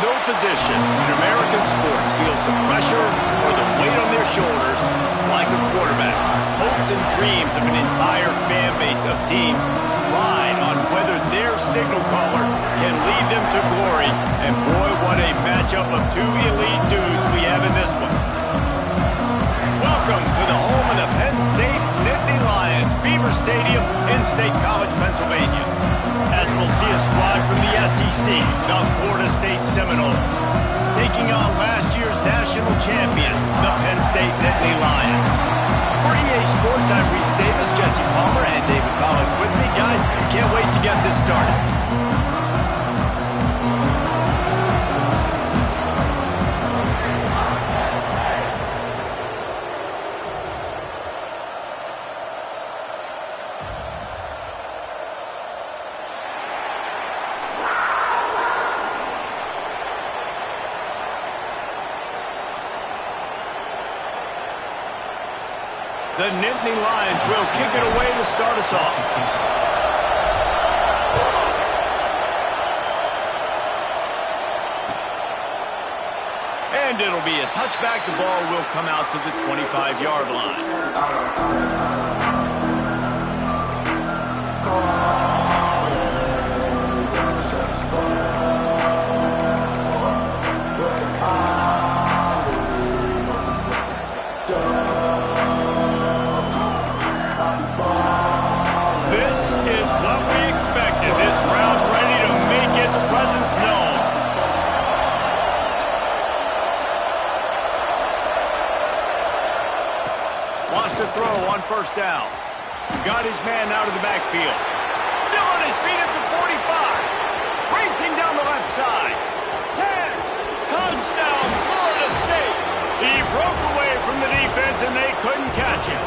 no position in American sports feels the pressure or the weight on their shoulders like a quarterback. Hopes and dreams of an entire fan base of teams ride on whether their signal caller can lead them to glory. And boy, what a matchup of two elite dudes we have in this one. Welcome to the home of the Penn State Nittany Lions, Beaver Stadium in State College, Pennsylvania. As we'll see a squad from the SEC, the Florida State Seminoles, taking on last year's national champions, the Penn State Nittany Lions. For EA Sports, I'm Reese Davis, Jesse Palmer, and David Pollack with me. Guys, can't wait to get this started. The Nittany Lions will kick it away to start us off. And it'll be a touchback. The ball will come out to the 25-yard line. Throw on first down. Got his man out of the backfield. Still on his feet at the 45. Racing down the left side. 10. Touchdown, Florida State. He broke away from the defense and they couldn't catch him.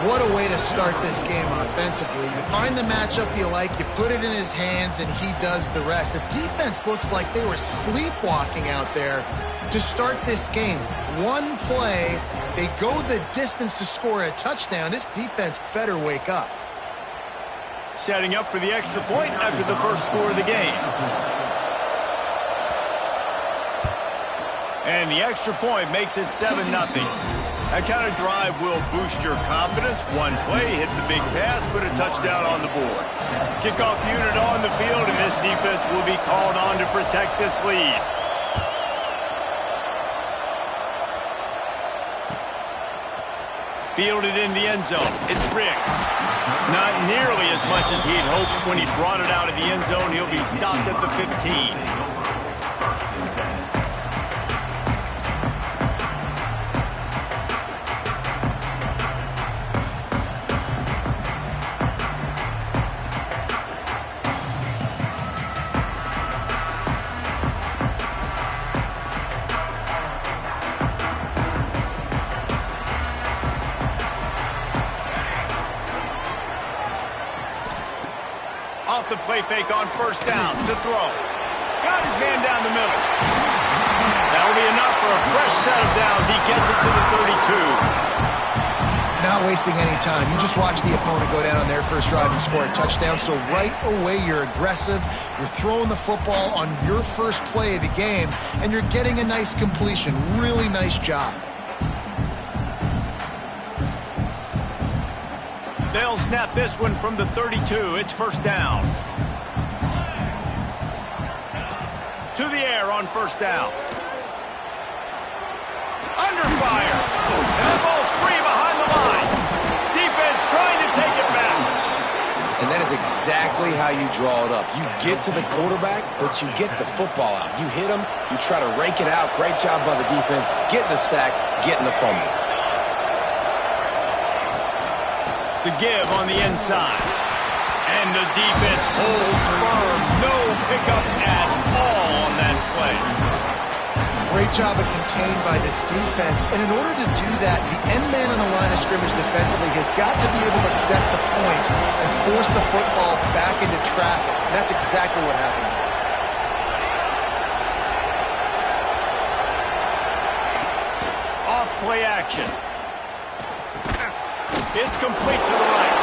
What a way to start this game offensively. You find the matchup you like, you put it in his hands, and he does the rest. The defense looks like they were sleepwalking out there to start this game. One play, they go the distance to score a touchdown. This defense better wake up. Setting up for the extra point after the first score of the game. And the extra point makes it 7-0. That kind of drive will boost your confidence. One play, hit the big pass, put a touchdown on the board. Kickoff unit on the field, and this defense will be called on to protect this lead. Fielded in the end zone. It's Riggs. Not nearly as much as he'd hoped when he brought it out of the end zone. He'll be stopped at the 15. Off the play fake on first down to throw. Got his man down the middle. That'll be enough for a fresh set of downs. He gets it to the 32. Not wasting any time. You just watch the opponent go down on their first drive and score a touchdown. So right away, you're aggressive. You're throwing the football on your first play of the game, and you're getting a nice completion. Really nice job. They'll snap this one from the 32. It's first down. To the air on first down. Under fire. And the ball's free behind the line. Defense trying to take it back. And that is exactly how you draw it up. You get to the quarterback, but you get the football out. You hit him, you try to rake it out. Great job by the defense. Getting the sack, getting the fumble. The give on the inside. And the defense holds firm. No pickup at all on that play. Great job of contained by this defense. And in order to do that, the end man on the line of scrimmage defensively has got to be able to set the point and force the football back into traffic. And that's exactly what happened. Off play action. It's complete to the right.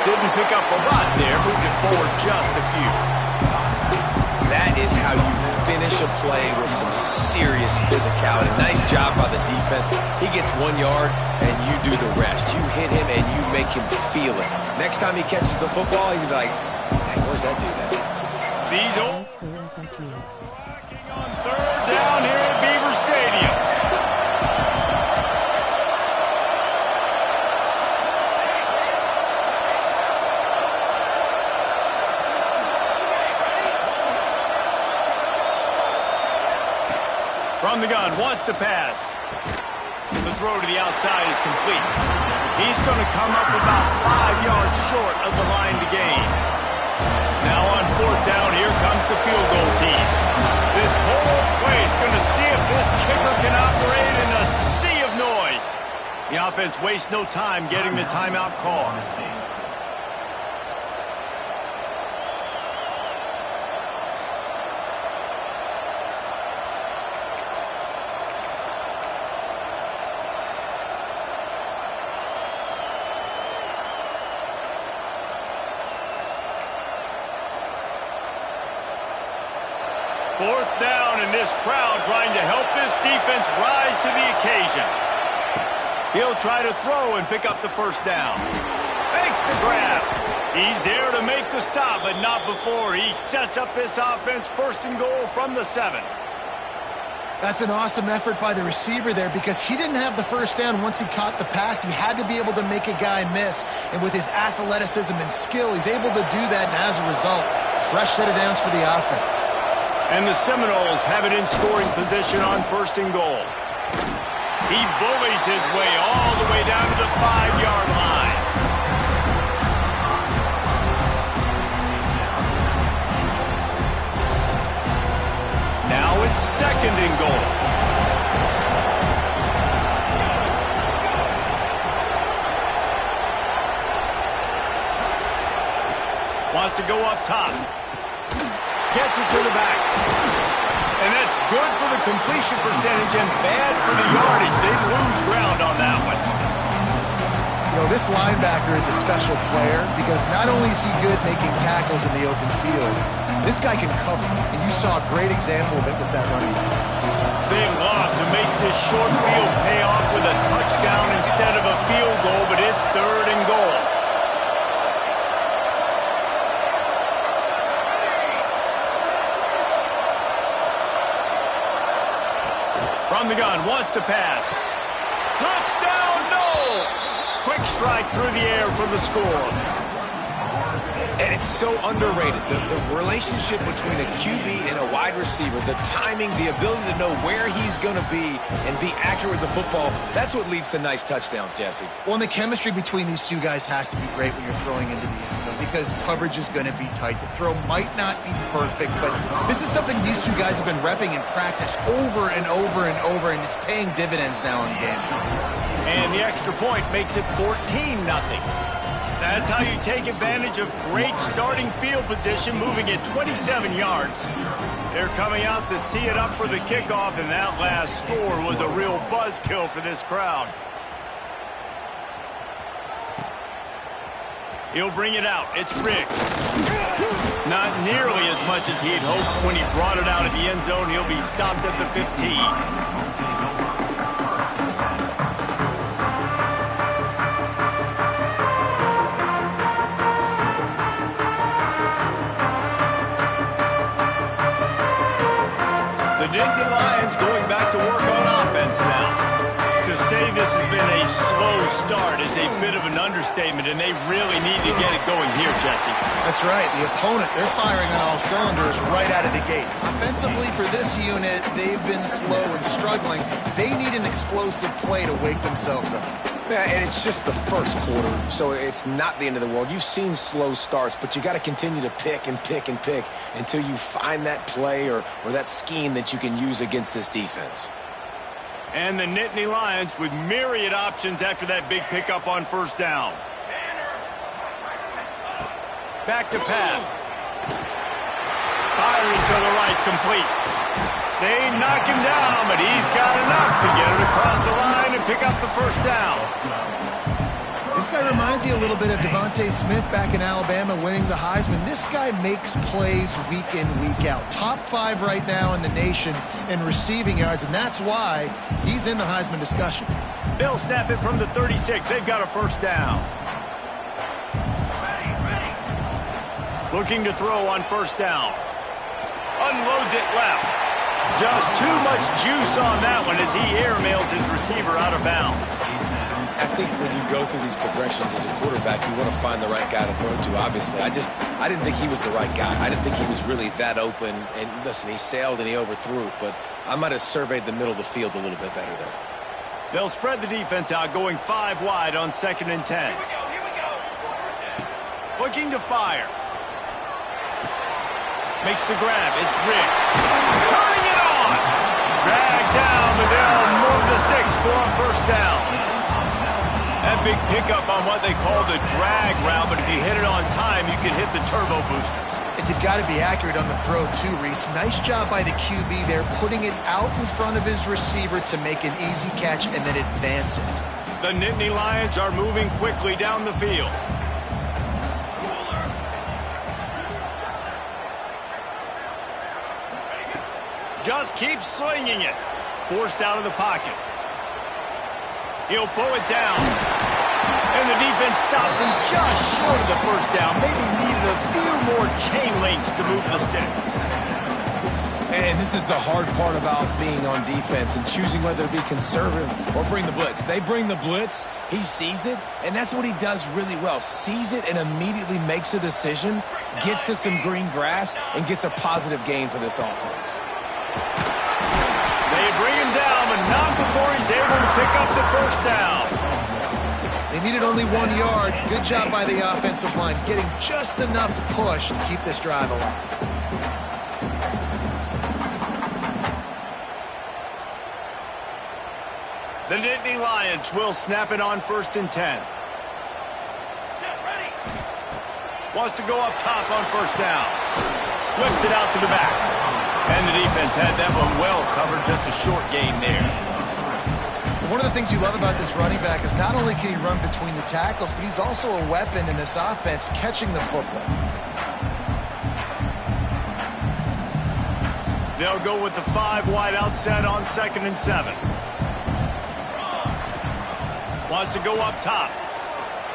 Didn't pick up a lot there, moved it forward just a few. That is how you finish a play with some serious physicality. Nice job by the defense. He gets 1 yard, and you do the rest. You hit him, and you make him feel it. Next time he catches the football, he's going to be like, hey, where's that dude at? These old on third down here at Beaver Stadium. From the gun, wants to pass. The throw to the outside is complete. He's going to come up about 5 yards short of the line to gain. Now on fourth down, here comes the field goal team. This whole place going to see if this kicker can operate in a sea of noise. The offense wastes no time getting the timeout call. Fourth down, and this crowd trying to help this defense rise to the occasion. He'll try to throw and pick up the first down. Makes the grab. He's there to make the stop, but not before he sets up this offense first and goal from the 7. That's an awesome effort by the receiver there because he didn't have the first down once he caught the pass. He had to be able to make a guy miss. And with his athleticism and skill, he's able to do that. And as a result, fresh set of downs for the offense. And the Seminoles have it in scoring position on first and goal. He bullies his way all the way down to the 5-yard line. Now it's second and goal. Wants to go up top. Gets it to the back. And that's good for the completion percentage and bad for the yardage. They lose ground on that one. You know, this linebacker is a special player because not only is he good making tackles in the open field, this guy can cover. And you saw a great example of it with that running back. They love to make this short field pay off with a touchdown instead of a field goal, but it's third and goal. From the gun, wants to pass. Touchdown, Noles! Quick strike through the air for the score. And it's so underrated. The relationship between a QB and a wide receiver, the timing, the ability to know where he's going to be and be accurate with the football, that's what leads to nice touchdowns, Jesse. Well, and the chemistry between these two guys has to be great when you're throwing into the end zone because coverage is going to be tight. The throw might not be perfect, but this is something these two guys have been repping in practice over and over and over, and it's paying dividends now in game. And the extra point makes it 14-0. That's how you take advantage of great starting field position, moving at 27 yards. They're coming out to tee it up for the kickoff, and that last score was a real buzzkill for this crowd. He'll bring it out. It's Riggs. Not nearly as much as he had hoped when he brought it out of the end zone. He'll be stopped at the 15. The Nittany Lions going back to work on offense now. To say this has been a slow start is a bit of an understatement, and they really need to get it going here, Jesse. That's right. The opponent, they're firing on all cylinders right out of the gate. Offensively, for this unit, they've been slow and struggling. They need an explosive play to wake themselves up. Yeah, and it's just the first quarter, so it's not the end of the world. You've seen slow starts, but you got to continue to pick and pick and pick until you find that play or that scheme that you can use against this defense. And the Nittany Lions with myriad options after that big pickup on first down. Back to pass. Firing to the right, complete. They knock him down, but he's got enough to get it across the line and pick up the first down. This guy reminds you a little bit of Devontae Smith back in Alabama winning the Heisman. This guy makes plays week in, week out. Top 5 right now in the nation in receiving yards, and that's why he's in the Heisman discussion. They'll snap it from the 36. They've got a first down. Looking to throw on first down. Unloads it left. Just too much juice on that one as he airmails his receiver out of bounds. I think when you go through these progressions as a quarterback, you want to find the right guy to throw to, obviously. I didn't think he was the right guy. I didn't think he was really that open. And listen, he sailed and he overthrew it, but I might have surveyed the middle of the field a little bit better there. They'll spread the defense out, going 5 wide on 2nd and 10. Here we go. Looking to fire. Makes the grab. It's Riggs. Turning it on. Drag down, but they'll move the sticks for a first down. That big pickup on what they call the drag route, but if you hit it on time, you can hit the turbo boosters. And you've got to be accurate on the throw, too, Reese. Nice job by the QB there, putting it out in front of his receiver to make an easy catch and then advance it. The Nittany Lions are moving quickly down the field. Just keeps slinging it. Forced out of the pocket. He'll pull it down. And the defense stops him just short of the first down. Maybe needed a few more chain links to move the sticks. And this is the hard part about being on defense and choosing whether to be conservative or bring the blitz. They bring the blitz, he sees it, and that's what he does really well. Sees it and immediately makes a decision, gets to some green grass, and gets a positive gain for this offense. They bring him down, but not before he's able to pick up the first down. They needed only 1 yard. Good job by the offensive line, getting just enough push to keep this drive alive. The Nittany Lions will snap it on 1st and 10. Wants to go up top on first down. Flips it out to the back. And the defense had that one well covered, just a short gain there. One of the things you love about this running back is not only can he run between the tackles, but he's also a weapon in this offense catching the football. They'll go with the 5 wide outset on 2nd and 7. Wants to go up top.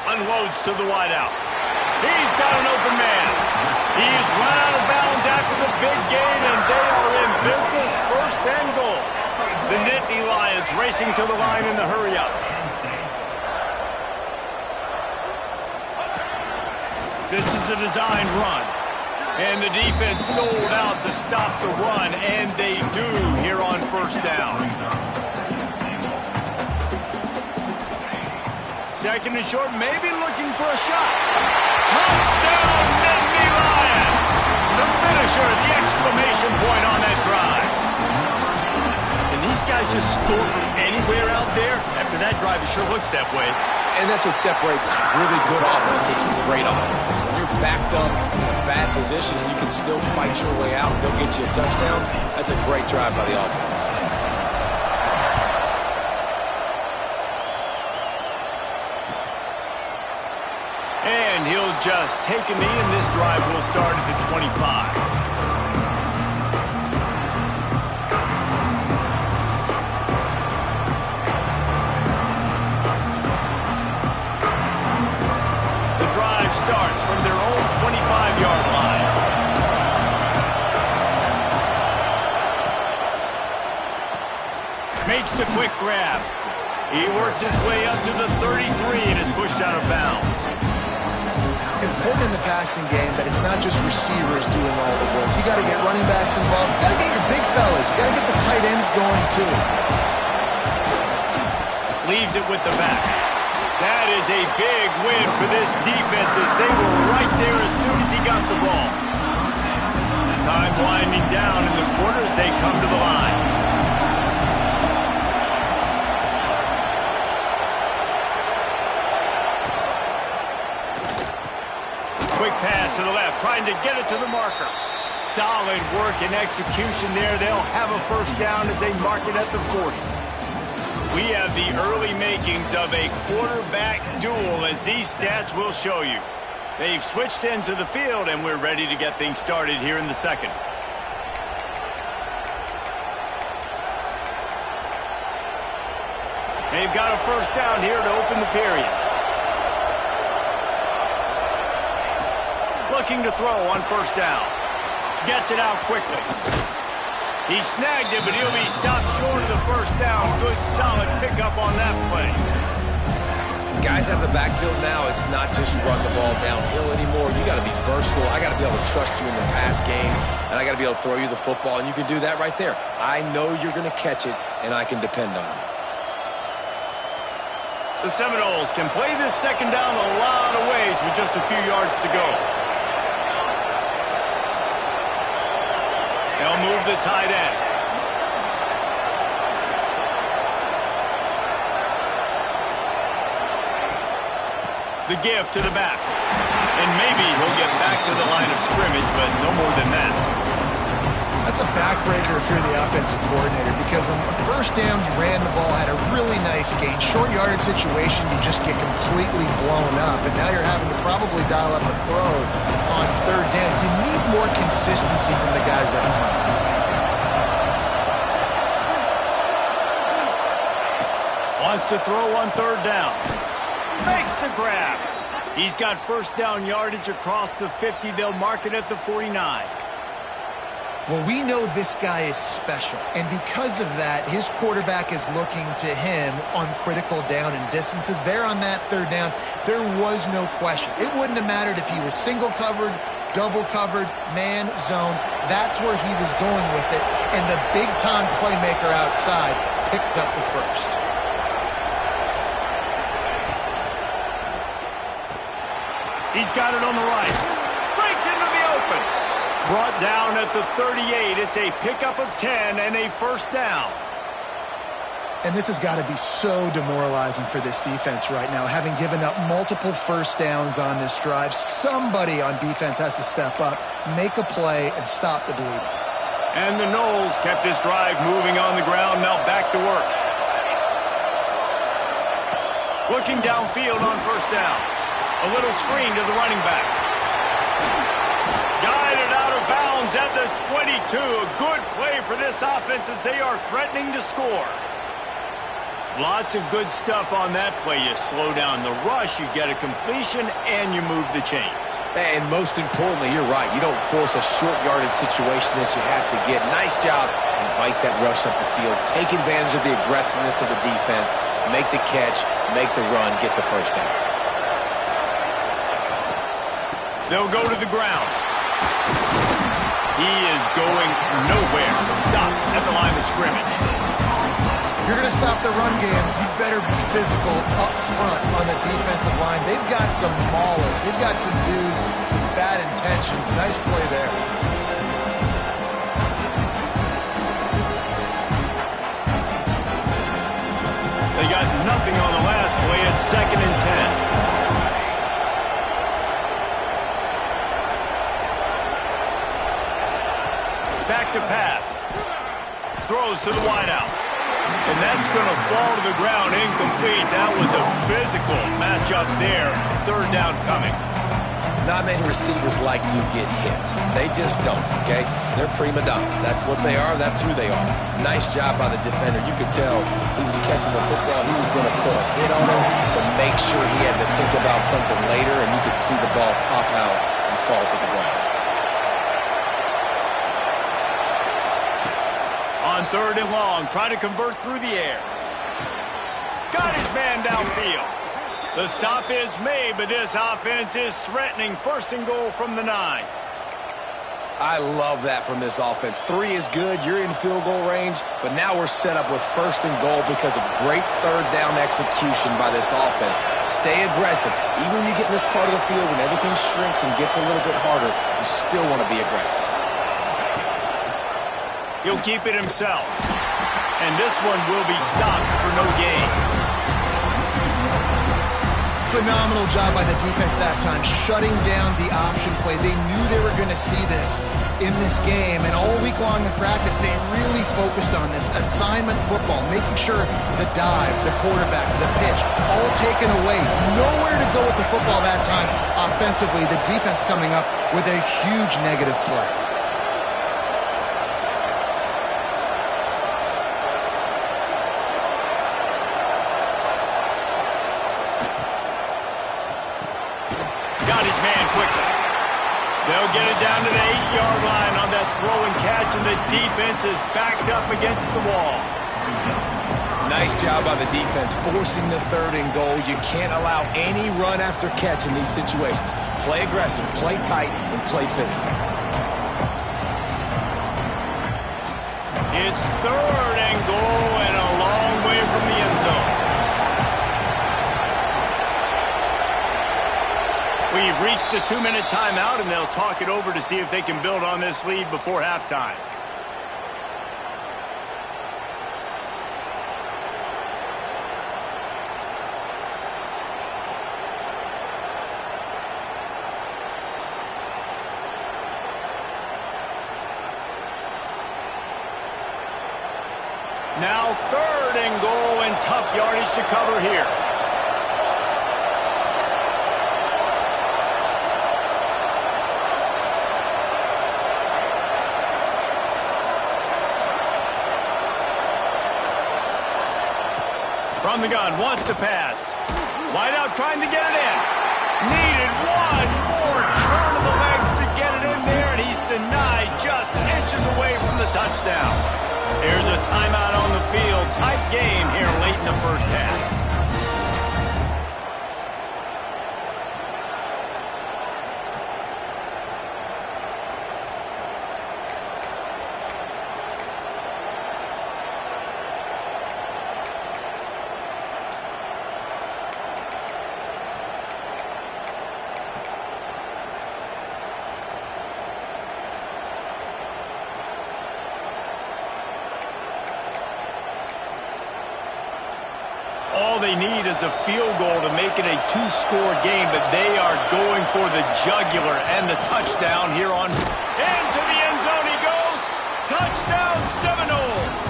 Unloads to the wide out. He's got an open man. He's run out of bounds after the big gain, and they are in business, 1st and goal. The Nittany Lions racing to the line in the hurry up. This is a designed run. And the defense sold out to stop the run, and they do here on first down. 2nd and short, maybe looking for a shot. Touchdown, Nittany Lions! The finisher, the exclamation point on that drive. And these guys just score from anywhere out there. After that drive, it sure looks that way. And that's what separates really good offenses from great offenses. When you're backed up in a bad position and you can still fight your way out and they'll get you a touchdown, that's a great drive by the offense. And he'll just take a knee, and this drive will start at the 25. The drive starts from their own 25-yard line. Makes the quick grab. He works his way up to the 33 and is pushed out of bounds. Important in the passing game that it's not just receivers doing all the work. You got to get running backs involved. You got to get your big fellas. You got to get the tight ends going too. Leaves it with the back. That is a big win for this defense as they were right there as soon as he got the ball. Time winding down in the corner as they come to the line. Quick pass to the left, trying to get it to the marker. Solid work and execution there. They'll have a first down as they mark it at the 40. We have the early makings of a quarterback duel, as these stats will show you. They've switched ends of the field, and we're ready to get things started here in the second. They've got a first down here to open the period. Looking to throw on first down. Gets it out quickly. He snagged it, but he'll be stopped short of the first down. Good, solid pickup on that play. Guys out of the backfield now, it's not just run the ball downhill anymore. You got to be versatile. I got to be able to trust you in the pass game, and I got to be able to throw you the football, and you can do that right there. I know you're going to catch it, and I can depend on you. The Seminoles can play this second down a lot of ways with just a few yards to go. They'll move the tight end. The give to the back. And maybe he'll get back to the line of scrimmage, but no more than that. That's a backbreaker if you're the offensive coordinator, because on first down, you ran the ball, had a really nice gain. Short yardage situation, you just get completely blown up, and now you're having to probably dial up a throw on third down. You need more consistency from the guys up front. Wants to throw on third down. Makes the grab. He's got first down yardage across the 50. They'll mark it at the 49. Well, we know this guy is special, and because of that, his quarterback is looking to him on critical down and distances. There on that third down, there was no question. It wouldn't have mattered if he was single covered, double covered, man, zone. That's where he was going with it, and the big-time playmaker outside picks up the first. He's got it on the right. Breaks into the open. Brought down at the 38. It's a pickup of 10 and a first down. And this has got to be so demoralizing for this defense right now. Having given up multiple first downs on this drive, somebody on defense has to step up, make a play, and stop the bleeding. And the Noles kept this drive moving on the ground. Now back to work. Looking downfield on first down. A little screen to the running back. Guided out of bounds at the 22. A good play for this offense as they are threatening to score. Lots of good stuff on that play. You slow down the rush, you get a completion, and you move the chains. And most importantly, you're right. You don't force a short yardage situation that you have to get. Nice job. Invite that rush up the field. Take advantage of the aggressiveness of the defense. Make the catch, make the run, get the first down. They'll go to the ground. He is going nowhere. Stop at the line of scrimmage. You're going to stop the run game, you better be physical up front on the defensive line. They've got some maulers. They've got some dudes with bad intentions. Nice play there. They got nothing on the last play. It's 2nd and 10. Back to pass. Throws to the wideout. And that's going to fall to the ground incomplete. That was a physical matchup there. Third down coming. Not many receivers like to get hit. They just don't, okay? They're prima donnas. That's what they are. That's who they are. Nice job by the defender. You could tell he was catching the football. He was going to put a hit on him to make sure he had to think about something later, and you could see the ball pop out and fall to the ground. On third and long, trying to convert through the air. Got his man downfield. The stop is made, but this offense is threatening. 1st and goal from the 9. I love that from this offense. 3 is good. You're in field goal range, but now we're set up with 1st and goal because of great third down execution by this offense. Stay aggressive. Even when you get in this part of the field, when everything shrinks and gets a little bit harder, you still want to be aggressive. He'll keep it himself. And this one will be stopped for no gain. Phenomenal job by the defense that time, shutting down the option play. They knew they were going going to see this in this game. And all week long in practice, they really focused on this assignment football, making sure the dive, the quarterback, the pitch, all taken away. Nowhere to go with the football that time offensively. The defense coming up with a huge negative play. Got his man quickly. They'll get it down to the 8-yard line on that throw and catch, and the defense is backed up against the wall. Nice job by the defense, forcing the 3rd and goal. You can't allow any run after catch in these situations. Play aggressive, play tight, and play physical. It's 3rd and goal and a long way from the end zone. We've reached the 2-minute timeout, and they'll talk it over to see if they can build on this lead before halftime. Now 3rd and goal and tough yardage to cover here. From the gun, wants to pass. Wide out trying to get it in. Needed one more turn of the legs to get it in there, and he's denied just inches away from the touchdown. There's a timeout on the field. Tight game here late in the first half. All they need is a field goal to make it a 2-score game, but they are going for the jugular and the touchdown here on. Into the end zone he goes. Touchdown Seminoles.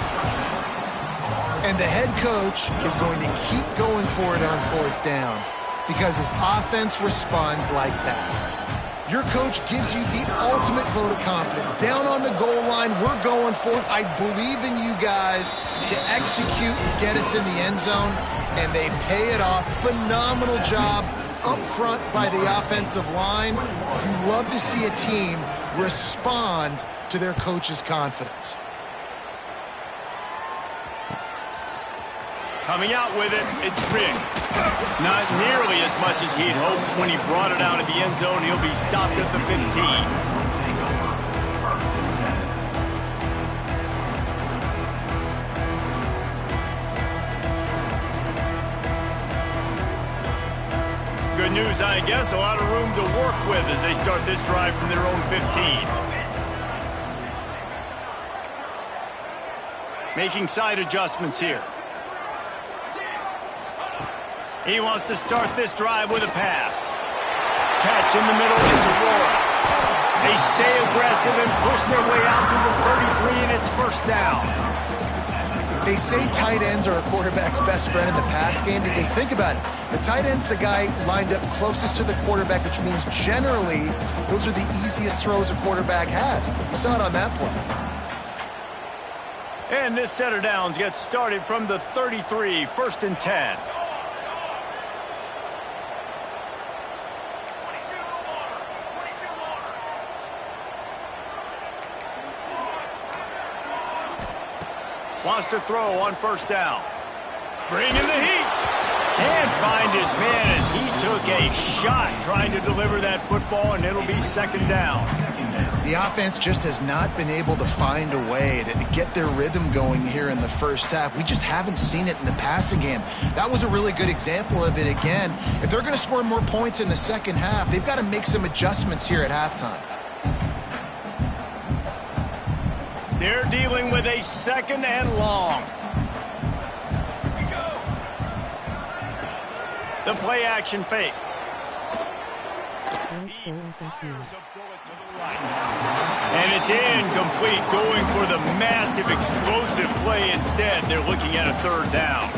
And the head coach is going to keep going for it on 4th down because his offense responds like that. Your coach gives you the ultimate vote of confidence. Down on the goal line, we're going for it. I believe in you guys to execute and get us in the end zone, and they pay it off. Phenomenal job up front by the offensive line. You love to see a team respond to their coach's confidence. Coming out with it, it's Riggs. Not nearly as much as he'd hoped when he brought it out of the end zone. He'll be stopped at the 15. Good news, I guess. A lot of room to work with as they start this drive from their own 15. Making side adjustments here. He wants to start this drive with a pass. Catch in the middle, it's Aurora. They stay aggressive and push their way out to the 33, and it's 1st down. They say tight ends are a quarterback's best friend in the pass game because think about it. The tight end's the guy lined up closest to the quarterback, which means generally those are the easiest throws a quarterback has. You saw it on that play. And this set of downs gets started from the 33, 1st and 10. Wants to throw on 1st down. Bringing the heat. Can't find his man as he took a shot trying to deliver that football, and it'll be 2nd down. The offense just has not been able to find a way to get their rhythm going here in the first half. We just haven't seen it in the passing game. That was a really good example of it again. If they're going to score more points in the second half, they've got to make some adjustments here at halftime. They're dealing with a 2nd and long. The play action fake. And it's incomplete, going for the massive explosive play instead. They're looking at a third down.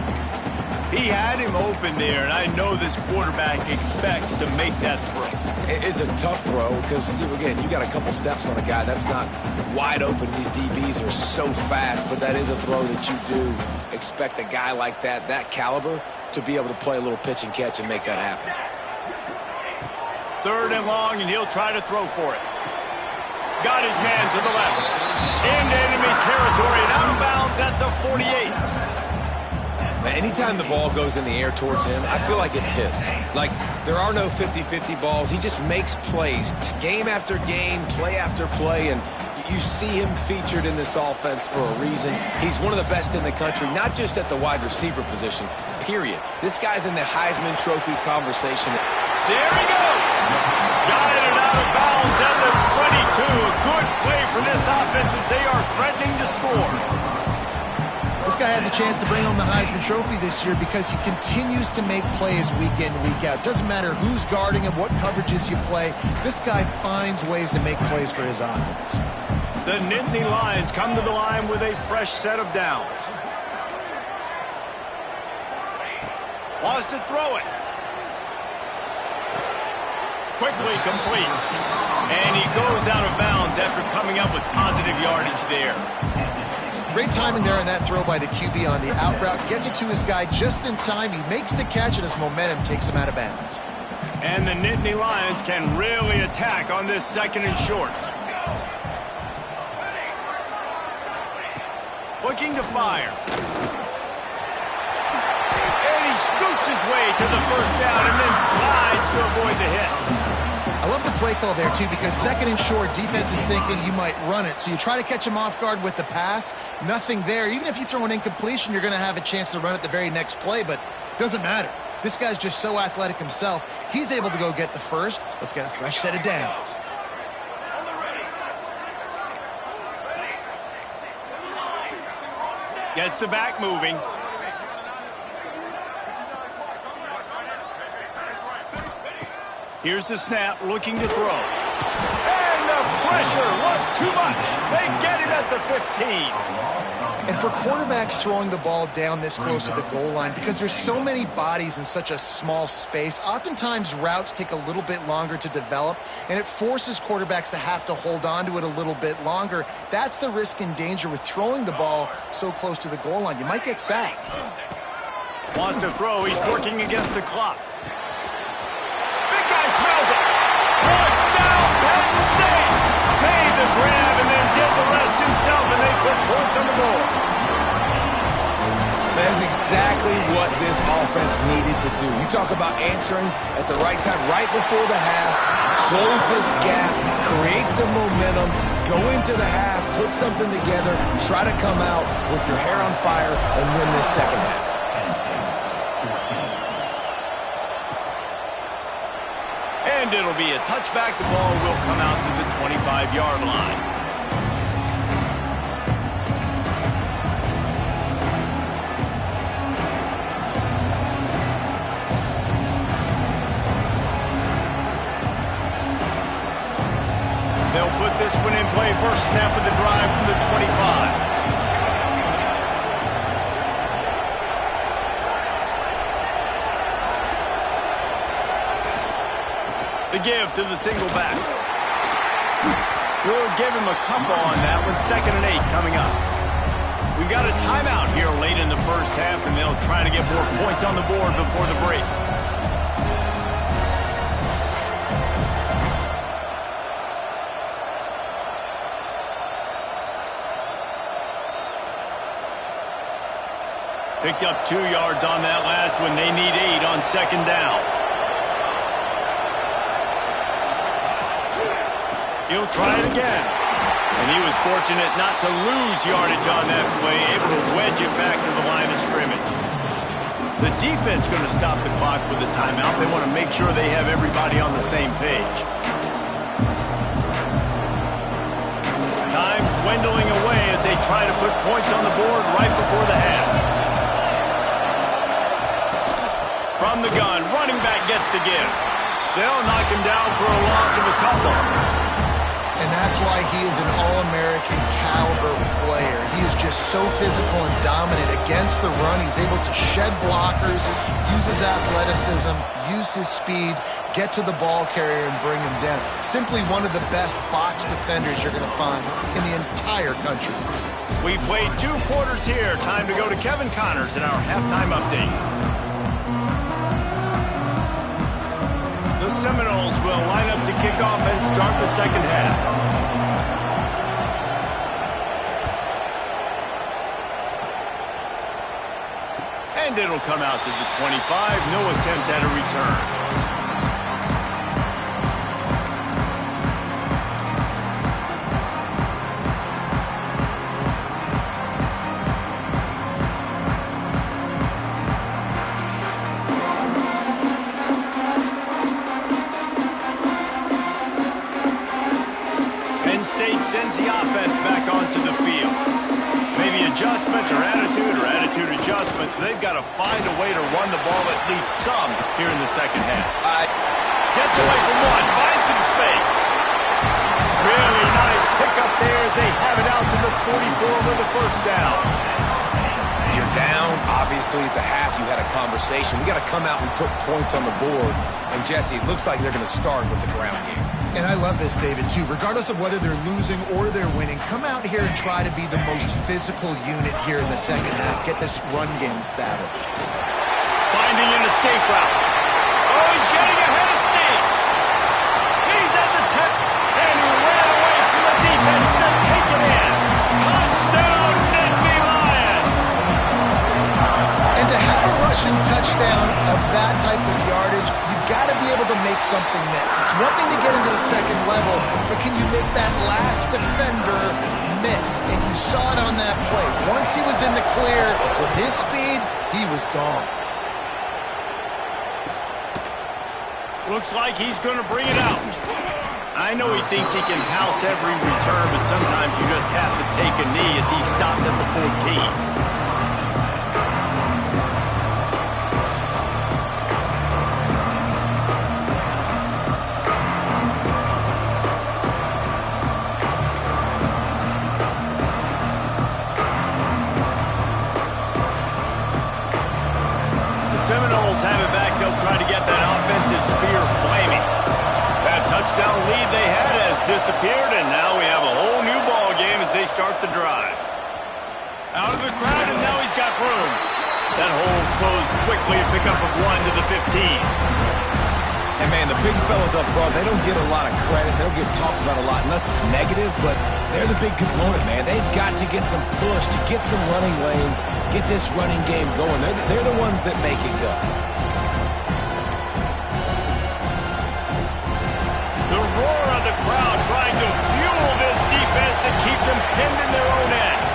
He had him open there, and I know this quarterback expects to make that throw. It's a tough throw because, again, you got a couple steps on a guy. That's not wide open. These DBs are so fast, but that is a throw that you do expect a guy like that caliber, to be able to play a little pitch and catch and make that happen. Third and long, and he'll try to throw for it. Got his man to the left. Into enemy territory and out of bounds at the 48. Anytime the ball goes in the air towards him, I feel like it's his. Like, there are no 50-50 balls. He just makes plays game after game, play after play, and you see him featured in this offense for a reason. He's one of the best in the country, not just at the wide receiver position, period. This guy's in the Heisman Trophy conversation. There he goes. Got it out of bounds at the 22. A good play for this offense as they are threatening to score. This guy has a chance to bring home the Heisman Trophy this year because he continues to make plays week in, week out. Doesn't matter who's guarding him, what coverages you play. This guy finds ways to make plays for his offense. The Nittany Lions come to the line with a fresh set of downs. Wants to throw it. Quickly complete. And he goes out of bounds after coming up with positive yardage there. Great timing there on that throw by the QB on the out route. Gets it to his guy just in time. He makes the catch, and his momentum takes him out of bounds. And the Nittany Lions can really attack on this second and short. Looking to fire. And he scoots his way to the first down and then slides to avoid the hit. I love the play call there, too, because second and short, defense is thinking you might run it. So you try to catch him off guard with the pass. Nothing there. Even if you throw an incompletion, you're going to have a chance to run it the very next play, but it doesn't matter. This guy's just so athletic himself. He's able to go get the first. Let's get a fresh set of downs. Gets the back moving. Here's the snap, looking to throw. And the pressure was too much. They get him at the 15. And for quarterbacks throwing the ball down this close to the goal line, because there's so many bodies in such a small space, oftentimes routes take a little bit longer to develop, and it forces quarterbacks to have to hold on to it a little bit longer. That's the risk and danger with throwing the ball so close to the goal line. You might get sacked. Wants to throw. He's working against the clock. Smells it. Touchdown, Penn State. Made the grab and then did the rest himself, and they put points on the board. That is exactly what this offense needed to do. You talk about answering at the right time, right before the half, close this gap, create some momentum, go into the half, put something together, try to come out with your hair on fire and win this second half. And it'll be a touchback. The ball will come out to the 25-yard line. They'll put this one in play. First snap of the drive from the 25. The give to the single back. We'll give him a couple on that one. 2nd and 8 coming up. We've got a timeout here late in the first half, and they'll try to get more points on the board before the break. Picked up 2 yards on that last one. They need 8 on 2nd down. He'll try it again. And he was fortunate not to lose yardage on that play, able to wedge it back to the line of scrimmage. The defense going to stop the clock with a timeout. They want to make sure they have everybody on the same page. Time dwindling away as they try to put points on the board right before the half. From the gun, running back gets to give. They'll knock him down for a loss of a couple. And that's why he is an All-American caliber player. He is just so physical and dominant against the run. He's able to shed blockers, use his athleticism, use his speed, get to the ball carrier and bring him down. Simply one of the best box defenders you're going to find in the entire country. We played 2 quarters here. Time to go to Kevin Connors in our halftime update. The Seminoles will line up to kick off and start the second half. And it'll come out to the 25. No attempt at a return. Sends the offense back onto the field. Maybe adjustments or attitude adjustments. They've got to find a way to run the ball at least some here in the second half. Gets away from one, finds some space. Really nice pickup there as they have it out to the 44 with the first down. You're down. Obviously, at the half, you had a conversation. We got to come out and put points on the board. And, Jesse, it looks like they're going to start with the ground game. And I love this, David, too. Regardless of whether they're losing or they're winning, come out here and try to be the most physical unit here in the second half. Get this run game established. Finding an escape route. Oh, he's getting ahead of steam. He's at the 10, and he ran away from the defense to take it in. Touchdown, Nittany Lions! And to have a rushing touchdown of that type of yardage, you've got to be able to make something miss. It's one thing to get into the second level, but can you make that last defender miss? And you saw it on that play. Once he was in the clear with his speed, he was gone. Looks like he's going to bring it out. I know he thinks he can house every return, but sometimes you just have to take a knee as he stopped at the 14. Seminoles have it back. They'll try to get that offensive spear flaming. That touchdown lead they had has disappeared, and now we have a whole new ball game as they start the drive. Out of the crowd, and now he's got room. That hole closed quickly, a pickup of 1 to the 15. And, man, the big fellas up front, they don't get a lot of credit. They don't get talked about a lot unless it's negative, but they're the big component, man. They've got to get some push, to get some running lanes, get this running game going. They're the ones that make it go. The roar of the crowd trying to fuel this defense to keep them pinned in their own end.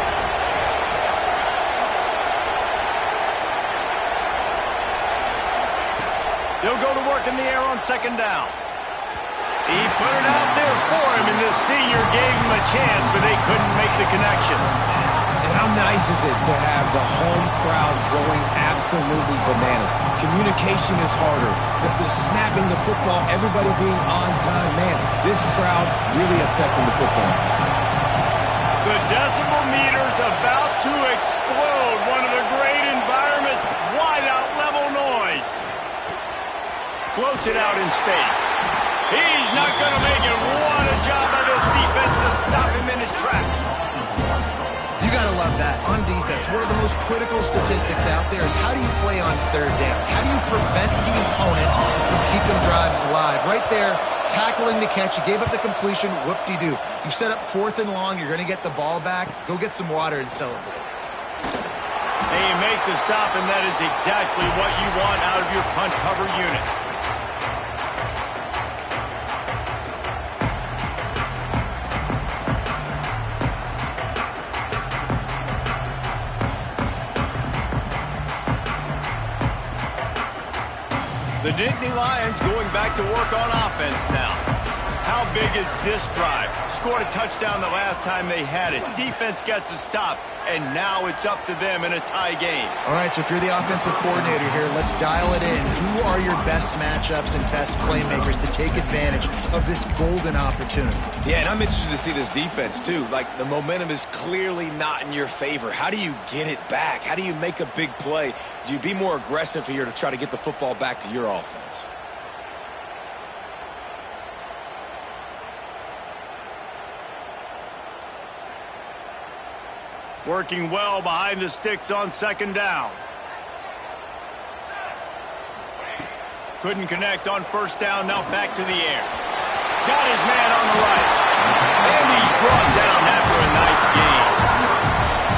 They'll go to work in the air on second down. He put it out there for him, and the senior gave him a chance, but they couldn't make the connection. And how nice is it to have the home crowd going absolutely bananas? Communication is harder. The snapping the football, everybody being on time. Man, this crowd really affecting the football. The decibel meter's about to explode. One of the great environments, wide out level noise. Floats it out in space. He's not going to make it. What a job by this defense to stop him in his tracks. You got to love that. On defense, one of the most critical statistics out there is how do you play on third down? How do you prevent the opponent from keeping drives alive? Right there, tackling the catch. You gave up the completion. Whoop-de-doo. You set up 4th and long. You're going to get the ball back. Go get some water and celebrate. They make the stop, and that is exactly what you want out of your punt cover unit. The Nittany Lions going back to work on offense now. How big is this drive? Scored a touchdown the last time they had it. Defense gets a stop, and now it's up to them in a tie game. All right, so if you're the offensive coordinator here, let's dial it in. Who are your best matchups and best playmakers to take advantage of this golden opportunity? Yeah, and I'm interested to see this defense, too. Like, the momentum is clearly not in your favor. How do you get it back? How do you make a big play? Do you be more aggressive here to try to get the football back to your offense? Working well behind the sticks on second down. Couldn't connect on first down, now back to the air. Got his man on the right. And he's brought down after a nice gain.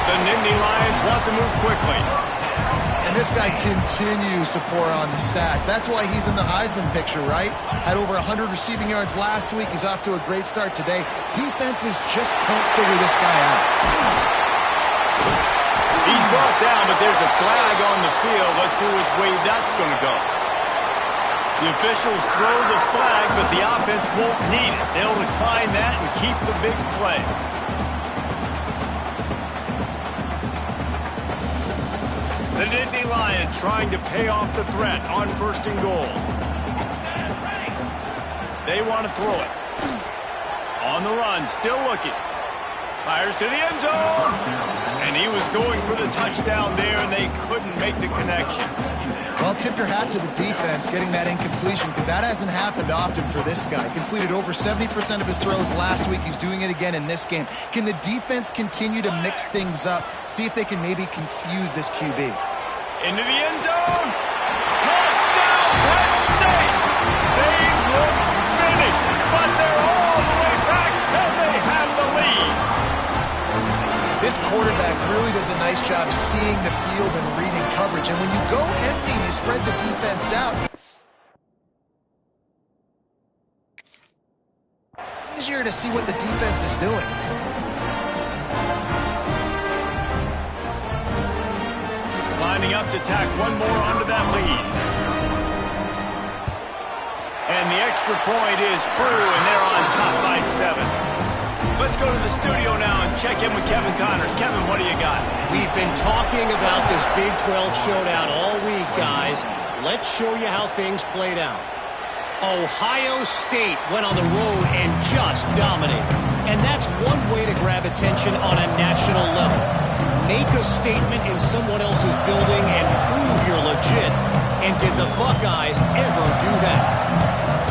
The Nittany Lions want to move quickly. And this guy continues to pour on the stacks. That's why he's in the Heisman picture, right? Had over 100 receiving yards last week. He's off to a great start today. Defenses just can't figure this guy out. He's brought down, but there's a flag on the field. Let's see which way that's going to go. The officials throw the flag, but the offense won't need it. They'll decline that and keep the big play. The Nittany Lions trying to pay off the threat on first and goal. They want to throw it. On the run, still looking. Fires to the end zone. And he was going for the touchdown there, and they couldn't make the connection. Well, tip your hat to the defense getting that incompletion, because that hasn't happened often for this guy. Completed over 70% of his throws last week. He's doing it again in this game. Can the defense continue to mix things up? See if they can maybe confuse this QB. Into the end zone. Touchdown, Penn State. They look finished, but they're all the way back, and they have the lead. This quarterback really does a nice job seeing the field and reading coverage. And when you go empty and you spread the defense out, it's easier to see what the defense is doing. Lining up to tack one more onto that lead. And the extra point is true, and they're on top by 7. Let's go to the studio now and check in with Kevin Connors. Kevin, what do you got? We've been talking about this Big 12 showdown all week, guys. Let's show you how things played out. Ohio State went on the road and just dominated. And that's one way to grab attention on a national level. Make a statement in someone else's building and prove you're legit. And did the Buckeyes ever do that?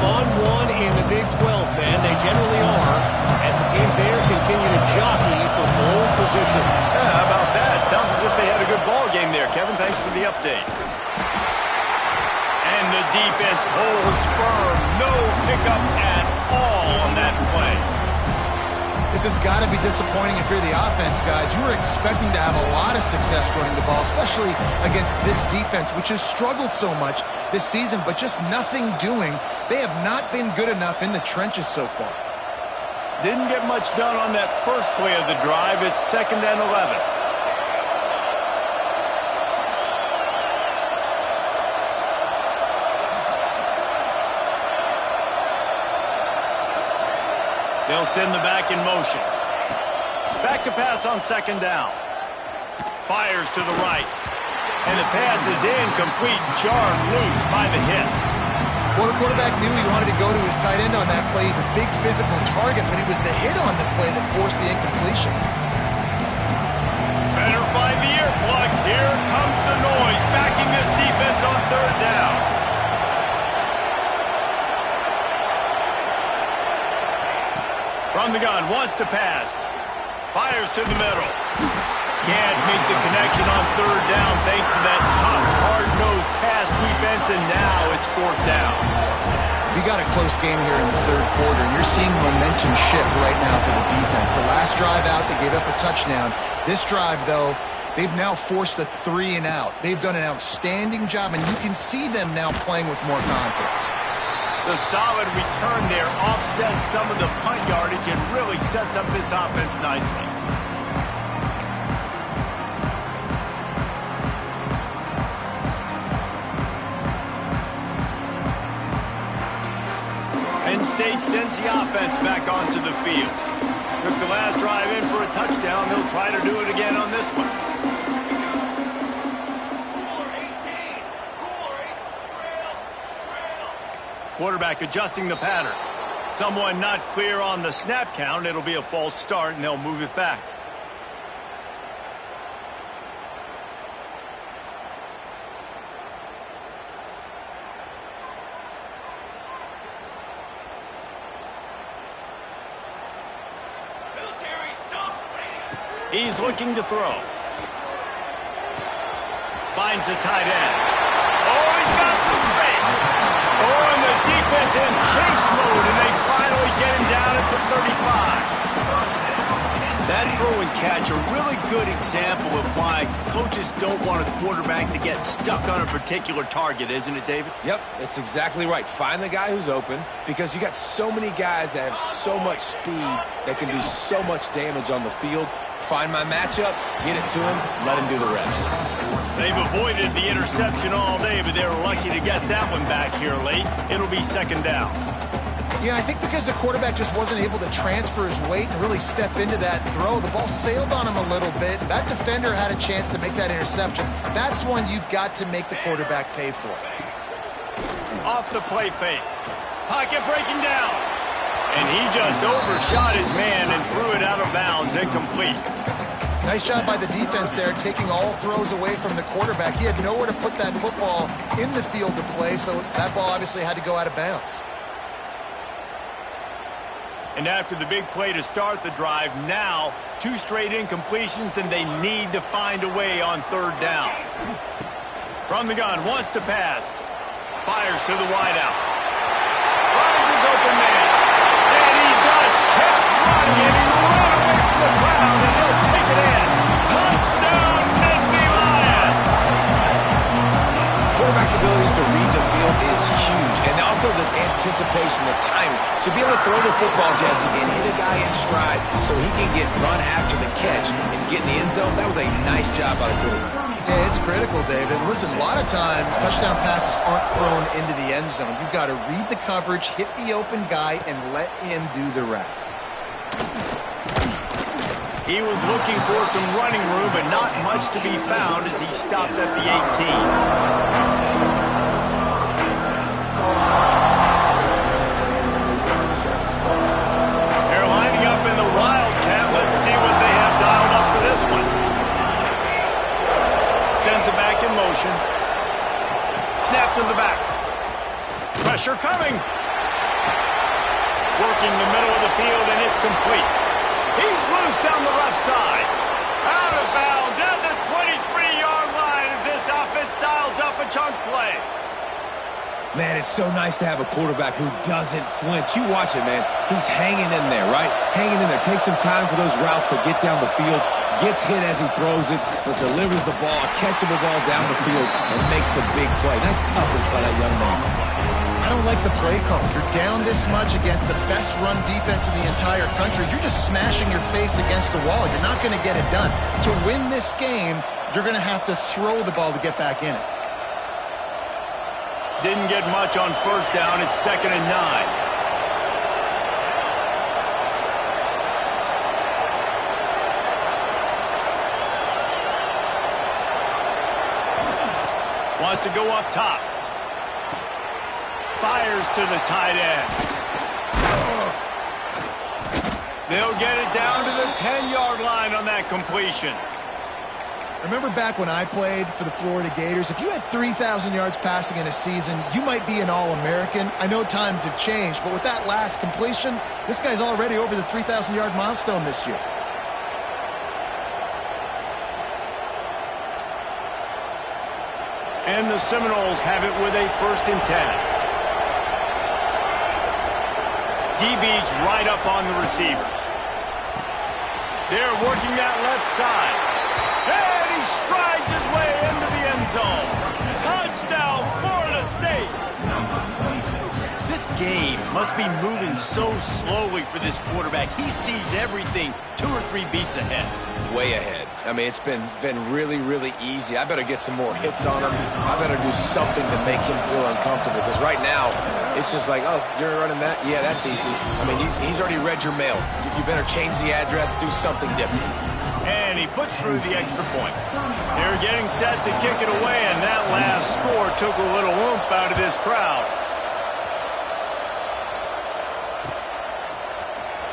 Fun one in the Big 12, man. They generally are, as the teams there continue to jockey for pole position. Yeah, how about that? Sounds as if they had a good ball game there. Kevin, thanks for the update. And the defense holds firm. No pickup at all on that play. This has got to be disappointing if you're the offense, guys. You were expecting to have a lot of success running the ball, especially against this defense, which has struggled so much this season, but just nothing doing. They have not been good enough in the trenches so far. Didn't get much done on that first play of the drive. It's 2nd and 11. They'll send the back in motion. Back to pass on 2nd down. Fires to the right. And the pass is incomplete, jarred loose by the hit. Well, the quarterback knew he wanted to go to his tight end on that play. He's a big physical target, but it was the hit on the play that forced the incompletion. Better find the earplugs. Here comes the noise, backing this defense on 3rd down. From the gun, wants to pass. Fires to the middle. Can't make the connection on 3rd down thanks to that tough, hard-nosed pass defense, and now it's 4th down. We got a close game here in the 3rd quarter. You're seeing momentum shift right now for the defense. The last drive out, they gave up a touchdown. This drive, though, they've now forced a 3 and out. They've done an outstanding job, and you can see them now playing with more confidence. The solid return there offsets some of the punt yardage and really sets up this offense nicely. Penn State sends the offense back onto the field. Took the last drive in for a touchdown. They'll try to do it again on this one. Quarterback adjusting the pattern. Someone not clear on the snap count. It'll be a false start, and they'll move it back. He's looking to throw. Finds the tight end. Oh, he's got some space. Oh, and the defense in chase mode, and they finally get him down at the 35. That throw and catch, a really good example of why coaches don't want a quarterback to get stuck on a particular target, isn't it, David? Yep, that's exactly right. Find the guy who's open, because you got so many guys that have so much speed that can do so much damage on the field. Find my matchup, get it to him, let him do the rest. They've avoided the interception all day, but they were lucky to get that one back here late. It'll be second down. Yeah, I think because the quarterback just wasn't able to transfer his weight and really step into that throw, the ball sailed on him a little bit. That defender had a chance to make that interception. That's one you've got to make the quarterback pay for. Off the play fake. Pocket breaking down. And he just overshot his man and threw it out of bounds, incomplete. Nice job by the defense there, taking all throws away from the quarterback. He had nowhere to put that football in the field to play, so that ball obviously had to go out of bounds. And after the big play to start the drive, now 2 straight incompletions, and they need to find a way on third down. From the gun, wants to pass. Fires to the wideout. Finds his open man. And he just kept running, and he ran away from the crowd, and they'll take it in. Touchdown, Nittany Lions! Quarterback's abilities to read the field is huge, and also the anticipation, the timing. To be able to throw the football, Jesse, and hit a guy in stride so he can get run after the catch and get in the end zone, that was a nice job by the quarterback. Yeah, it's critical, David. Listen, a lot of times touchdown passes aren't thrown into the end zone. You've got to read the coverage, hit the open guy, and let him do the rest. He was looking for some running room, but not much to be found as he stopped at the 18. Motion. Snap to the back. Pressure coming. Working the middle of the field, and it's complete. He's loose down the left side. Out of bounds at the 23-yard line as this offense dials up a chunk play. Man, it's so nice to have a quarterback who doesn't flinch. You watch it, man. He's hanging in there, right? Hanging in there. Takes some time for those routes to get down the field. Gets hit as he throws it, but delivers the ball, a catchable ball down the field, and makes the big play. Nice toughness by that young man. I don't like the play call. You're down this much against the best run defense in the entire country. You're just smashing your face against the wall. You're not going to get it done. To win this game, you're going to have to throw the ball to get back in it. Didn't get much on first down. It's 2nd and 9. Wants to go up top. Fires to the tight end. They'll get it down to the 10-yard line on that completion. Remember back when I played for the Florida Gators, if you had 3,000 yards passing in a season, you might be an All-American. I know times have changed, but with that last completion, this guy's already over the 3,000-yard milestone this year. And the Seminoles have it with a 1st and 10. DB's right up on the receivers. They're working that left side. And he strides his way into the end zone. Touchdown, Florida State. This This game must be moving so slowly for this quarterback. He sees everything 2 or 3 beats ahead. Way ahead. I mean, it's been really, really easy. I better get some more hits on him. I better do something to make him feel uncomfortable, because right now, it's just like, oh, you're running that? Yeah, that's easy. I mean, he's already read your mail. You better change the address, do something different. And he puts through the extra point. They're getting set to kick it away, and that last score took a little oomph out of this crowd.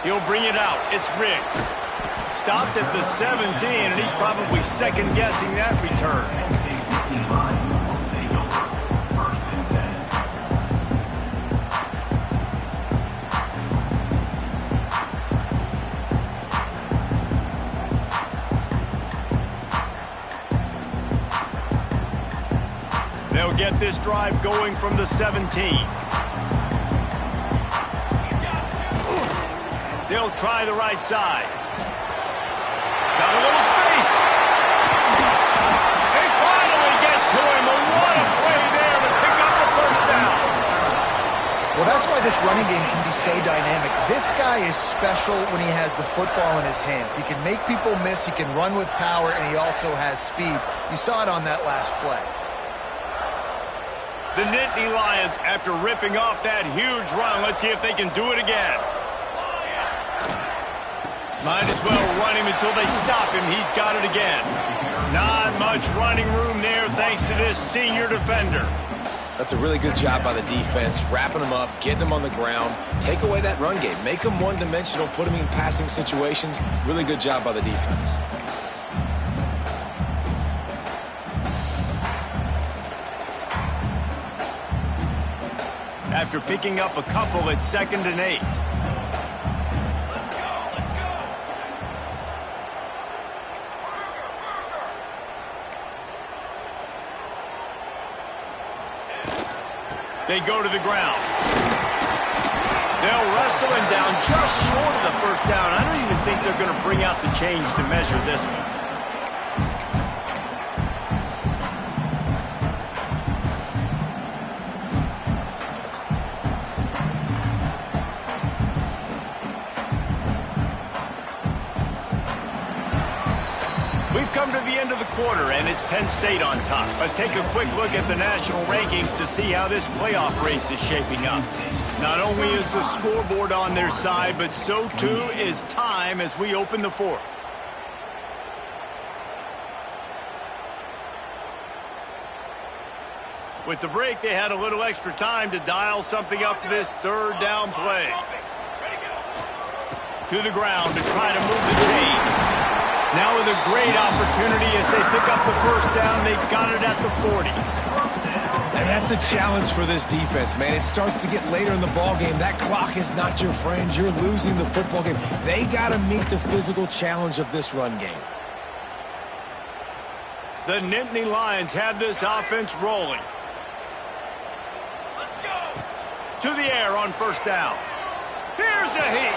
He'll bring it out. It's Riggs. Stopped at the 17, and he's probably second-guessing that return. They'll get this drive going from the 17. They'll try the right side. Got a little space. They finally get to him. And what a play there to pick up the first down. Well, that's why this running game can be so dynamic. This guy is special when he has the football in his hands. He can make people miss, he can run with power, and he also has speed. You saw it on that last play. The Nittany Lions, after ripping off that huge run, let's see if they can do it again. Might as well run him until they stop him. He's got it again. Not much running room there thanks to this senior defender. That's a really good job by the defense, wrapping him up, getting him on the ground, take away that run game, make him one-dimensional, put him in passing situations. Really good job by the defense. After picking up a couple at 2nd and 8. They go to the ground. They'll wrestle him down just short of the first down. I don't even think they're going to bring out the chains to measure this one. We've come to the end of the quarter, and it's Penn State on top. Let's take a quick look at the national rankings to see how this playoff race is shaping up. Not only is the scoreboard on their side, but so too is time as we open the 4th. With the break, they had a little extra time to dial something up for this 3rd down play. To the ground to try to move the chains. Now with a great opportunity as they pick up the first down. They've got it at the 40. And that's the challenge for this defense, man. It starts to get later in the ball game. That clock is not your friend. You're losing the football game. They got to meet the physical challenge of this run game. The Nittany Lions have this offense rolling. To the air on first down. Here's a hit.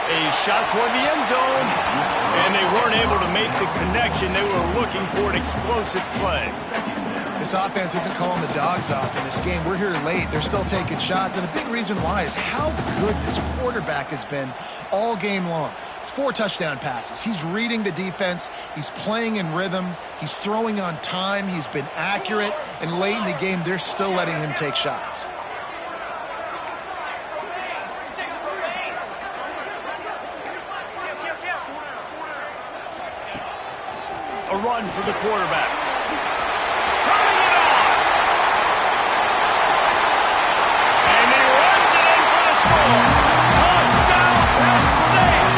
A shot toward the end zone, and they weren't able to make the connection. They were looking for an explosive play. This offense isn't calling the dogs off in this game. We're here late. They're still taking shots, and a big reason why is how good this quarterback has been all game long. 4 touchdown passes. He's reading the defense. He's playing in rhythm. He's throwing on time. He's been accurate, and late in the game, they're still letting him take shots. A run for the quarterback. Turning it on. And he runs it in for the score. Touchdown, Penn State.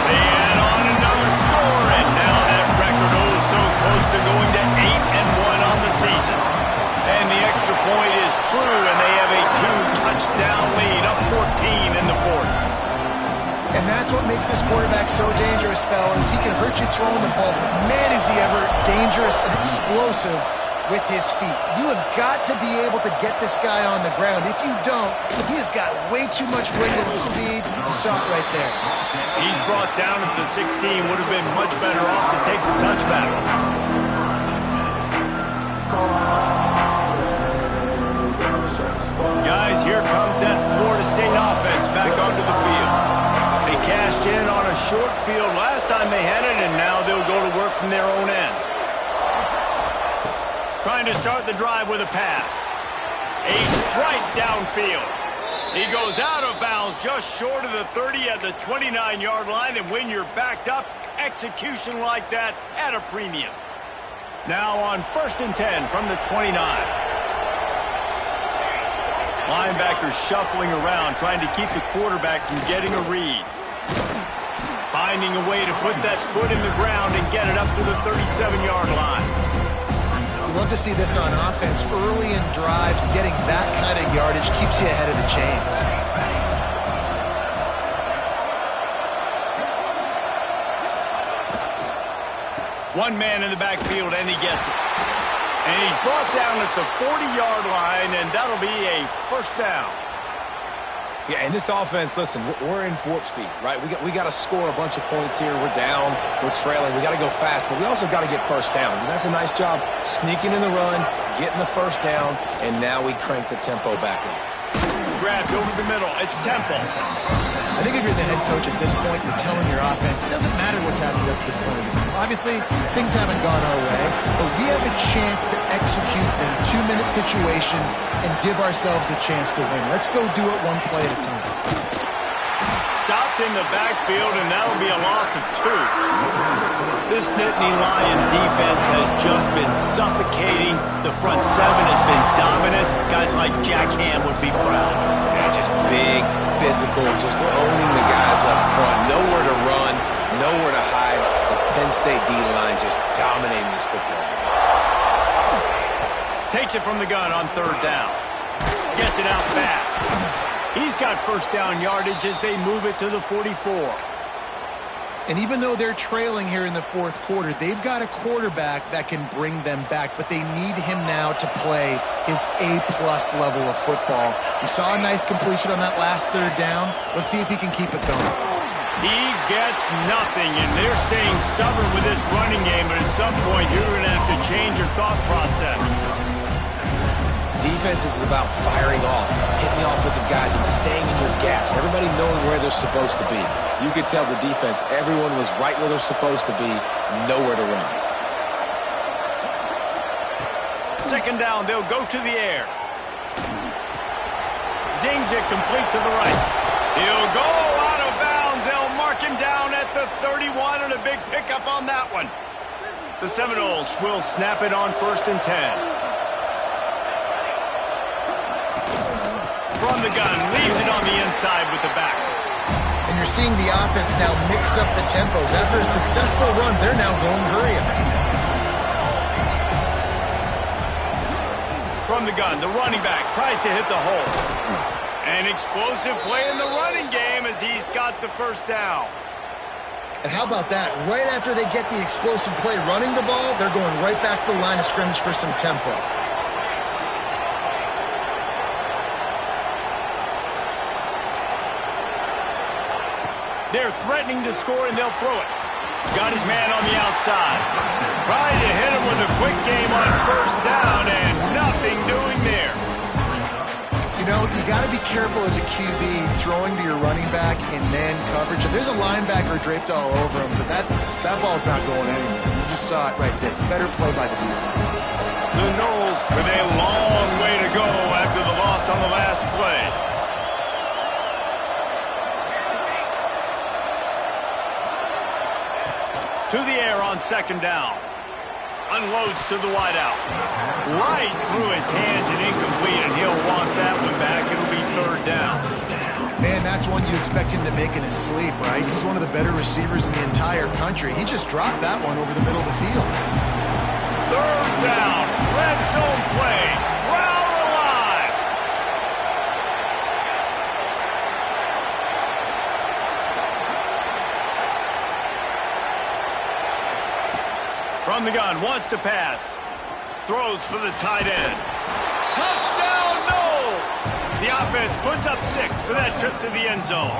They add on another score, and now that record so close to going to 8-1 on the season. And the extra point is true, and they have a 2-touchdown lead, up 14 in the 4th. And that's what makes this quarterback so dangerous, fellas. He can hurt you throwing the ball, but man, is he ever dangerous and explosive with his feet. You have got to be able to get this guy on the ground. If you don't, he has got way too much wiggle and speed. You saw it right there. He's brought down at the 16. Would have been much better off to take the touchback. Guys, as here comes that Florida State offense back onto the field. They cashed in on a short field last time they had it, and now they'll go to work from their own end. Trying to start the drive with a pass. A strike downfield. He goes out of bounds just short of the 30 at the 29-yard line, and when you're backed up, execution like that at a premium. Now on 1st and 10 from the 29. Linebacker shuffling around, trying to keep the quarterback from getting a read. Finding a way to put that foot in the ground and get it up to the 37-yard line. You love to see this on offense. Early in drives, getting that kind of yardage keeps you ahead of the chains. One man in the backfield, and he gets it. And he's brought down at the 40-yard line, and that'll be a first down. Yeah, and this offense, listen, we're in warp speed, right? We got to score a bunch of points here. We're down, we're trailing. We got to go fast, but we also got to get first downs. And that's a nice job sneaking in the run, getting the first down, and now we crank the tempo back up. Grabbed over the middle. It's Temple. I think if you're the head coach at this point, you're telling your offense, it doesn't matter what's happening at this point. Obviously, things haven't gone our way, but we have a chance to execute in a 2-minute situation and give ourselves a chance to win. Let's go do it one play at a time. Stopped in the backfield, and that'll be a loss of 2. This Nittany Lion defense has just been suffocating. The front 7 has been dominant. Guys like Jack Ham would be proud. Yeah, just big, physical, just owning the guys up front. Nowhere to run, nowhere to hide. The Penn State D-line just dominating this football game. Takes it from the gun on 3rd down. Gets it out fast. He's got first down yardage as they move it to the 44. And even though they're trailing here in the 4th quarter, they've got a quarterback that can bring them back, but they need him now to play his A-plus level of football. We saw a nice completion on that last 3rd down. Let's see if he can keep it going. He gets nothing, and they're staying stubborn with this running game, but at some point you're going to have to change your thought process. Defense is about firing off, hitting the offensive guys, and staying in your gaps. Everybody knowing where they're supposed to be. You could tell the defense, everyone was right where they're supposed to be, nowhere to run. 2nd down, they'll go to the air. Zings it complete to the right. He'll go out of bounds. They'll mark him down at the 31, and a big pickup on that one. The Seminoles will snap it on 1st and 10. From the gun, leaves it on the inside with the back. And you're seeing the offense now mix up the tempos. After a successful run, they're now going hurry up. From the gun, the running back tries to hit the hole. An explosive play in the running game as he's got the first down. And how about that? Right after they get the explosive play running the ball, they're going right back to the line of scrimmage for some tempo. They're threatening to score, and they'll throw it. Got his man on the outside. Trying to hit him with a quick game on 1st down, and nothing doing there. You know, you got to be careful as a QB throwing to your running back in man coverage. If there's a linebacker draped all over him, but that ball's not going anywhere. You just saw it right there. Better play by the defense. The Noles with a long way to go after the loss on the last play. To the air on 2nd down. Unloads to the wideout. Right through his hands and incomplete, and he'll want that one back. It'll be 3rd down. Man, that's one you expect him to make in his sleep, right? He's one of the better receivers in the entire country. He just dropped that one over the middle of the field. 3rd down. Red zone play. Crowd alive. From the gun, wants to pass. Throws for the tight end. Touchdown, Noles! The offense puts up 6 for that trip to the end zone.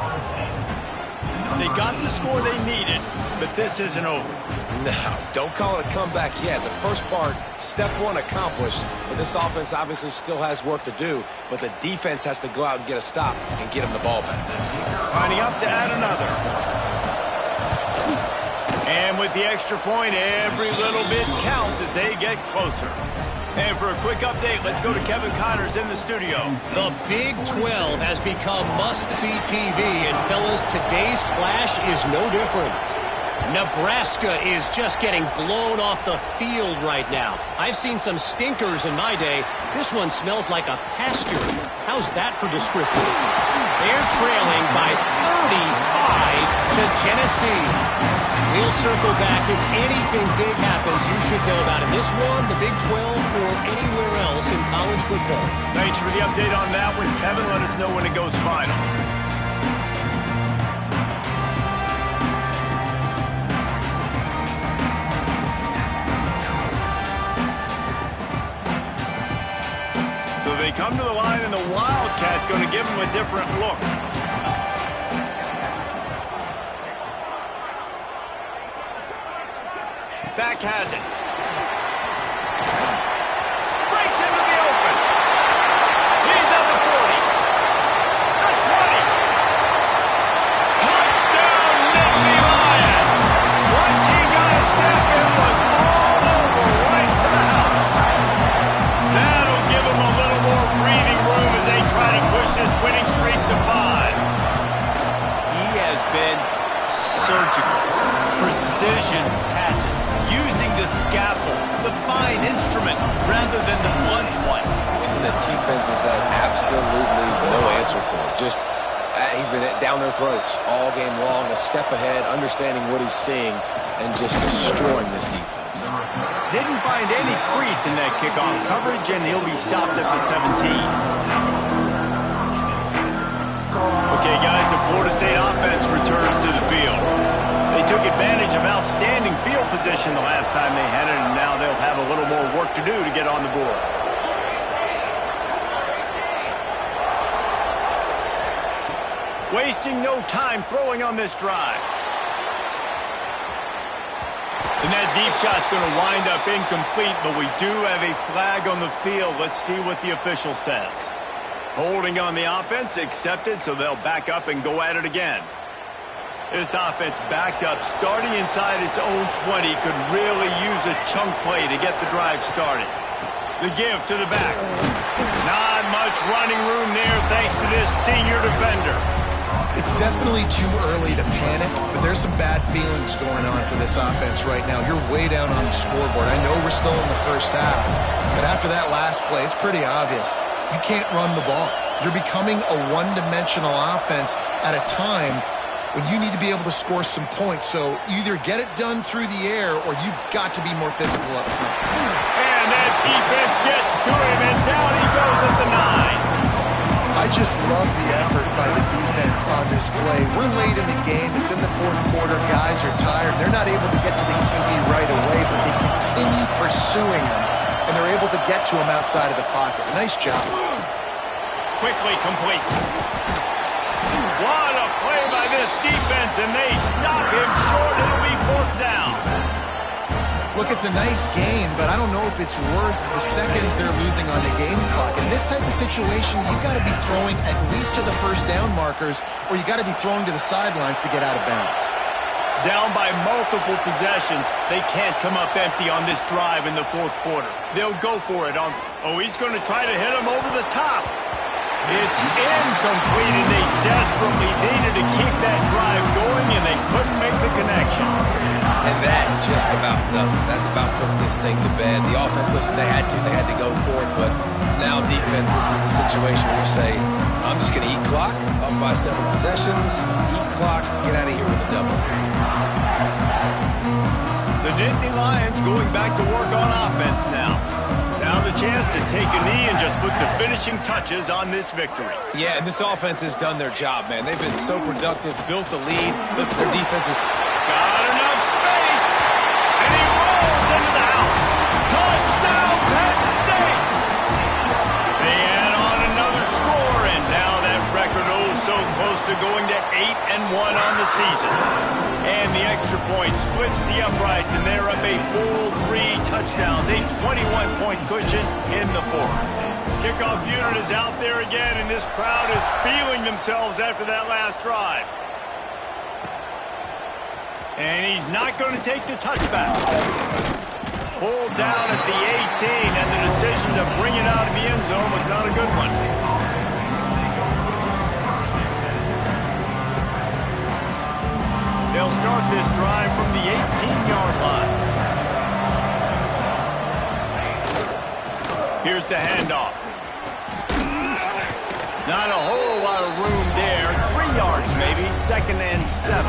They got the score they needed, but this isn't over. No, don't call it a comeback yet. The first part, step one accomplished, but this offense obviously still has work to do, but the defense has to go out and get a stop and get them the ball back. Lining up to add another. And with the extra point, every little bit counts as they get closer. And for a quick update, let's go to Kevin Connors in the studio. The Big 12 has become must-see TV, and fellas, today's clash is no different. Nebraska is just getting blown off the field right now. I've seen some stinkers in my day. This one smells like a pasture. How's that for descriptive? They're trailing by 35 to Tennessee. We'll circle back. If anything big happens, you should know about it. This one, the Big 12, or anywhere else in college football. Thanks for the update on that one, Kevin. Let us know when it goes final. So they come to the line, and the Wildcat going to give them a different look. Back has it. Breaks into the open. He's at the 40. The 20. Touchdown, Nittany Lions. Once he got a step, it was all over right to the house. That'll give him a little more breathing room as they try to push this winning streak to 5. He has been surgical. Precision passes. Using the scalpel, the fine instrument, rather than the blunt one. And the defense has had absolutely no answer for it. Just, he's been down their throats all game long, a step ahead, understanding what he's seeing, and just destroying this defense. Didn't find any crease in that kickoff coverage, and he'll be stopped at the 17. Okay, guys, the Florida State offense returns to the field. They took advantage of outstanding field position the last time they had it, and now they'll have a little more work to do to get on the board. Wasting no time throwing on this drive. And that deep shot's going to wind up incomplete, but we do have a flag on the field. Let's see what the official says. Holding on the offense, accepted, so they'll back up and go at it again. This offense backed up, starting inside its own 20, could really use a chunk play to get the drive started. The give to the back. Not much running room there thanks to this senior defender. It's definitely too early to panic, but there's some bad feelings going on for this offense right now. You're way down on the scoreboard. I know we're still in the first half, but after that last play, it's pretty obvious. You can't run the ball. You're becoming a one-dimensional offense at a time when you need to be able to score some points. So either get it done through the air or you've got to be more physical up front. And that defense gets to him, and down he goes at the 9. I just love the effort by the defense on this play. We're late in the game. It's in the fourth quarter. Guys are tired. They're not able to get to the QB right away, but they continue pursuing him, and they're able to get to him outside of the pocket. Nice job. Quickly complete. What a play by this defense, and they stop him short. It'll be fourth down. Look, it's a nice gain, but I don't know if it's worth the seconds they're losing on the game clock. In this type of situation, you've got to be throwing at least to the first down markers, or you got to be throwing to the sidelines to get out of bounds. Down by multiple possessions, they can't come up empty on this drive in the fourth quarter. They'll go for it. He's going to try to hit him over the top. It's incomplete, and they desperately needed to keep that drive going, and they couldn't make the connection. And that just about does it. That about puts this thing to bed. The offense, listen, they had to go for it, but now defense, this is the situation where you say, I'm just going to eat clock, up by several possessions, eat clock, get out of here with a double. The Nittany Lions going back to work on offense now. Now the chance to take a knee and just put the finishing touches on this victory. Yeah, and this offense has done their job, man. They've been so productive, built the lead. Listen, their defense is... Got enough space, and he rolls into the house. Touchdown, Penn State! They add on another score, and now that record so close to going to 8-1 on the season. And the extra point splits the uprights, and they're up a full 3 touchdowns, a 21-point cushion in the fourth. Kickoff unit is out there again, and this crowd is feeling themselves after that last drive. And he's not going to take the touchback. Pulled down at the 18, and the decision to bring it out of the end zone was not a good one. They'll start this drive from the 18-yard line. Here's the handoff. Not a whole lot of room there. 3 yards maybe, 2nd and 7.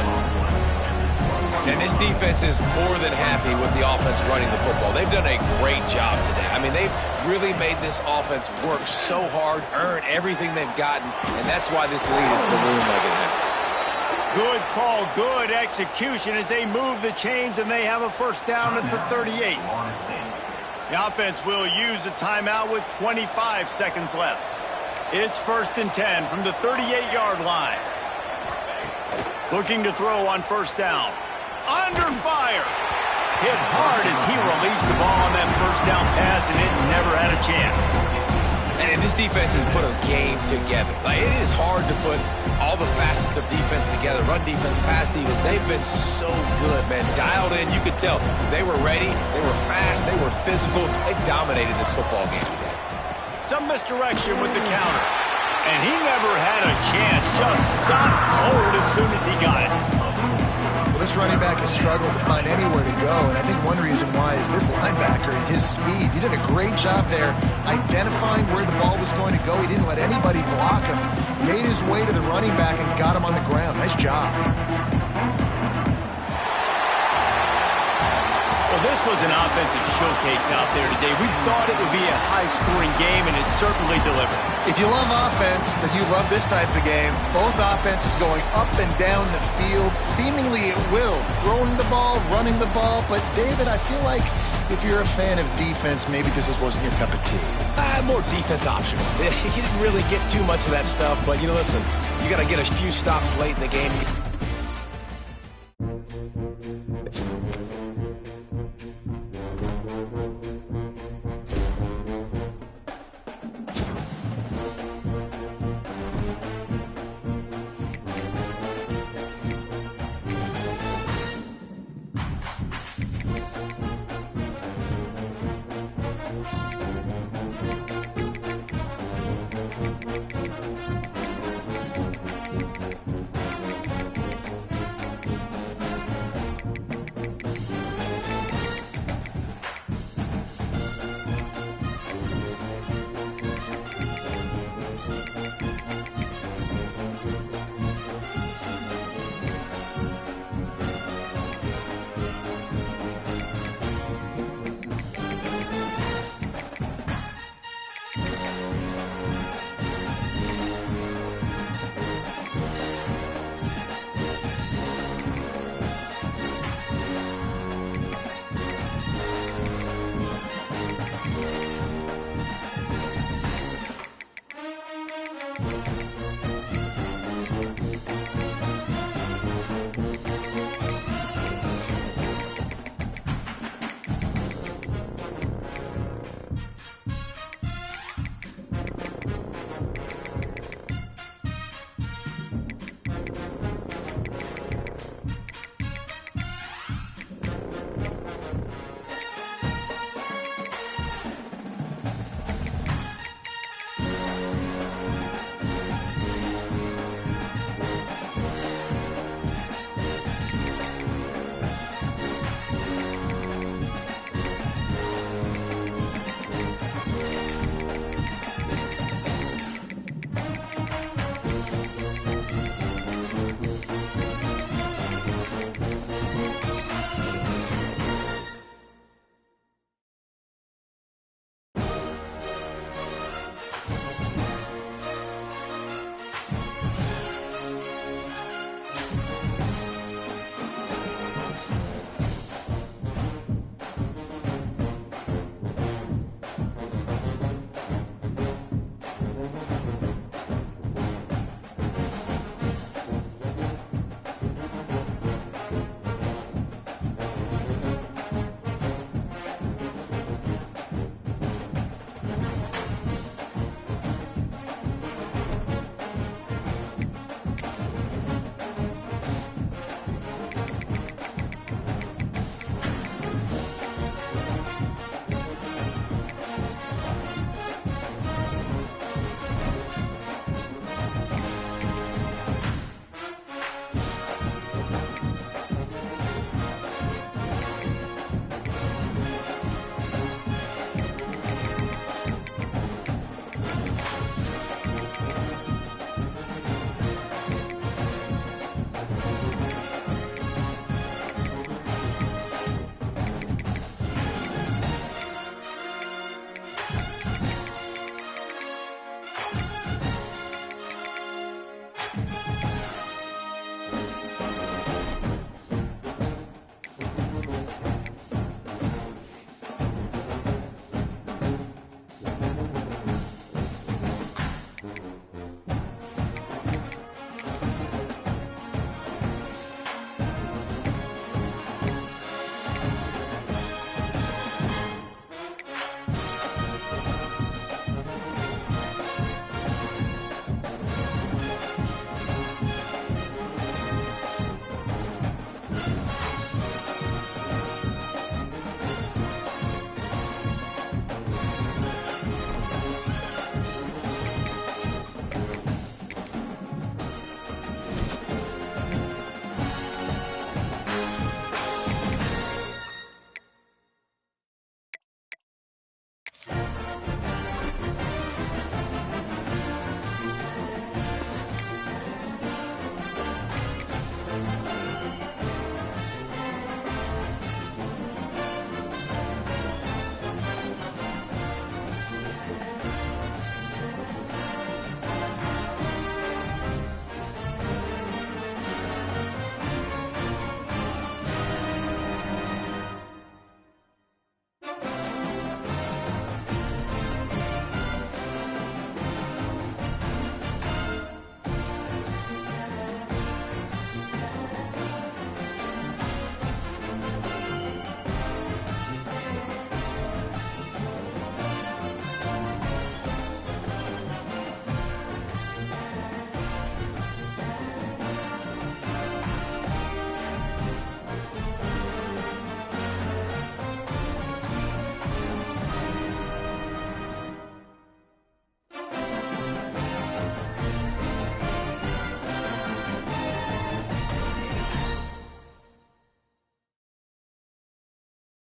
And this defense is more than happy with the offense running the football. They've done a great job today. I mean, they've really made this offense work so hard, earn everything they've gotten, and that's why this lead has ballooned like it has. Good call, good execution as they move the chains, and they have a first down at the 38. The offense will use a timeout with 25 seconds left. It's 1st and 10 from the 38-yard line. Looking to throw on first down. Under fire. Hit hard as he released the ball on that first down pass, and it never had a chance. And this defense has put a game together. Like, it is hard to put all the facets of defense together. Run defense, pass defense. They've been so good, man. Dialed in, you could tell. They were ready. They were fast. They were physical. They dominated this football game today. Some misdirection with the counter. And he never had a chance. Just stopped cold as soon as he got it. Well, this running back has struggled to find anywhere to go, and I think one reason why is this linebacker and his speed. He did a great job there identifying where the ball was going to go. He didn't let anybody block him. Made his way to the running back and got him on the ground. Nice job. Well, this was an offensive showcase out there today. We thought it would be a high-scoring game, and it certainly delivered. If you love offense, then you love this type of game. Both offenses going up and down the field, seemingly at will. Throwing the ball, running the ball. But, David, I feel like if you're a fan of defense, maybe this wasn't your cup of tea. More defense optional. He didn't really get too much of that stuff, but, you know, listen, you got to get a few stops late in the game.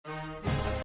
it.